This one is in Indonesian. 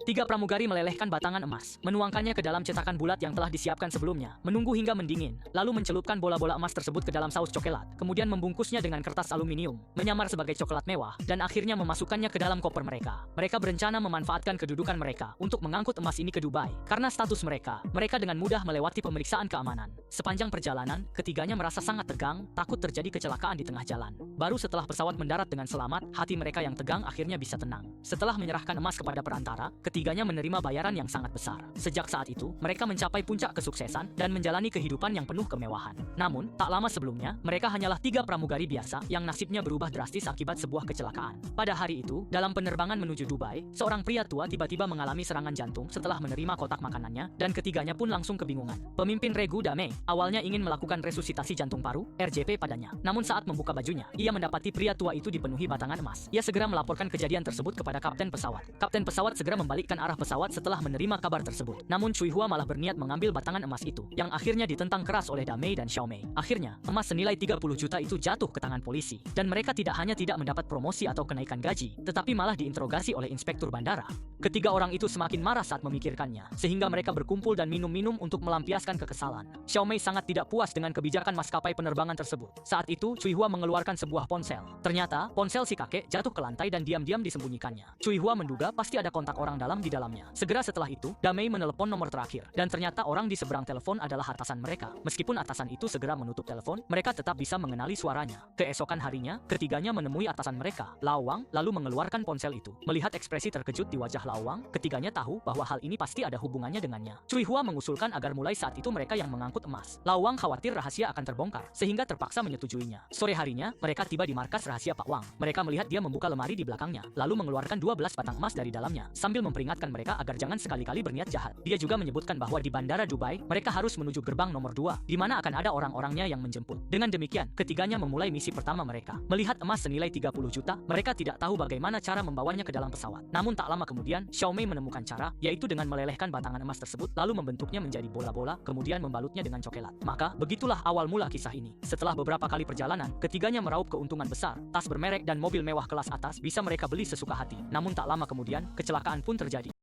Tiga pramugari melelehkan batangan emas, menuangkannya ke dalam cetakan bulat yang telah disiapkan sebelumnya, menunggu hingga mendingin, lalu mencelupkan bola-bola emas tersebut ke dalam saus coklat, kemudian membungkusnya dengan kertas aluminium, menyamar sebagai coklat mewah, dan akhirnya memasukkannya ke dalam koper mereka. Mereka berencana memanfaatkan kedudukan mereka untuk mengangkut emas ini ke Dubai. Karena status mereka dengan mudah melewati pemeriksaan keamanan. Sepanjang perjalanan, ketiganya merasa sangat tegang, takut terjadi kecelakaan di tengah jalan. Baru setelah pesawat mendarat dengan selamat, hati mereka yang tegang akhirnya bisa tenang. Setelah menyerahkan emas kepada perantara, ketiganya menerima bayaran yang sangat besar. Sejak saat itu, mereka mencapai puncak kesuksesan dan menjalani kehidupan yang penuh kemewahan. Namun, tak lama sebelumnya, mereka hanyalah tiga pramugari biasa yang nasibnya berubah drastis akibat sebuah kecelakaan. Pada hari itu, dalam penerbangan menuju Dubai, seorang pria tua tiba-tiba mengalami serangan jantung setelah menerima kotak makanannya, dan ketiganya pun langsung kebingungan. Pemimpin Regu Damei awalnya ingin melakukan resusitasi jantung paru (RJP) padanya. Namun saat membuka bajunya, ia mendapati pria tua itu dipenuhi batangan emas. Ia segera melaporkan kejadian tersebut kepada kapten pesawat. Kapten pesawat segera membalikkan arah pesawat setelah menerima kabar tersebut. Namun Cui Hua malah berniat mengambil batangan emas itu, yang akhirnya ditentang keras oleh Damei dan Xiaomei. Akhirnya, emas senilai 30 juta itu jatuh ke tangan polisi, dan mereka tidak hanya tidak mendapat promosi atau kenaikan gaji, tetapi malah diinterogasi oleh inspektur bandara. Ketiga orang itu semakin marah saat memikirkannya, sehingga mereka berkumpul dan minum-minum untuk melampiaskan kekesalan. Xiaomei sangat tidak puas dengan kebijakan maskapai penerbangan tersebut. Saat itu, Cui Hua mengeluarkan sebuah ponsel. Ternyata, ponsel si kakek jatuh ke lantai dan diam-diam disembunyikannya. Cui Hua menduga pasti ada kontak orang dalam di dalamnya. Segera setelah itu, Damei menelepon nomor terakhir, dan ternyata orang di seberang telepon adalah atasan mereka. Meskipun atasan itu segera menutup telepon, mereka tetap bisa mengenali suaranya. Keesokan harinya, ketiganya menemui atasan mereka, Lao Wang, lalu mengeluarkan ponsel itu. Melihat ekspresi terkejut di wajah Lao Wang, ketiganya tahu bahwa hal ini pasti ada hubungannya dengannya. Cui Hua mengusulkan agar mulai saat itu mereka yang mengangkut emas. Lao Wang khawatir rahasia akan terbongkar, sehingga terpaksa menyetujuinya. Sore harinya, mereka tiba di markas rahasia Pak Wang. Mereka melihat dia membuka lemari di belakangnya, lalu mengeluarkan 12 batang emas dari dalamnya, sambil memperingatkan mereka agar jangan sekali-kali berniat jahat. Dia juga menyebutkan bahwa di bandara Dubai, mereka harus menuju gerbang nomor 2, di mana akan ada orang-orangnya yang menjemput. Dengan demikian, ketiganya memulai misi pertama mereka. Melihat emas senilai 30 juta, mereka tidak tahu bagaimana cara membawanya ke dalam pesawat. Namun tak lama kemudian, Xiaomei menemukan cara, yaitu dengan melelehkan batangan emas tersebut, lalu membentuknya menjadi bola-bola, kemudian membalutnya dengan coklat. Maka, begitulah awal mula kisah ini. Setelah beberapa kali perjalanan, ketiganya meraup keuntungan besar. Tas bermerek dan mobil mewah kelas atas bisa mereka beli sesuka hati. Namun tak lama kemudian, kecelakaan pun terjadi.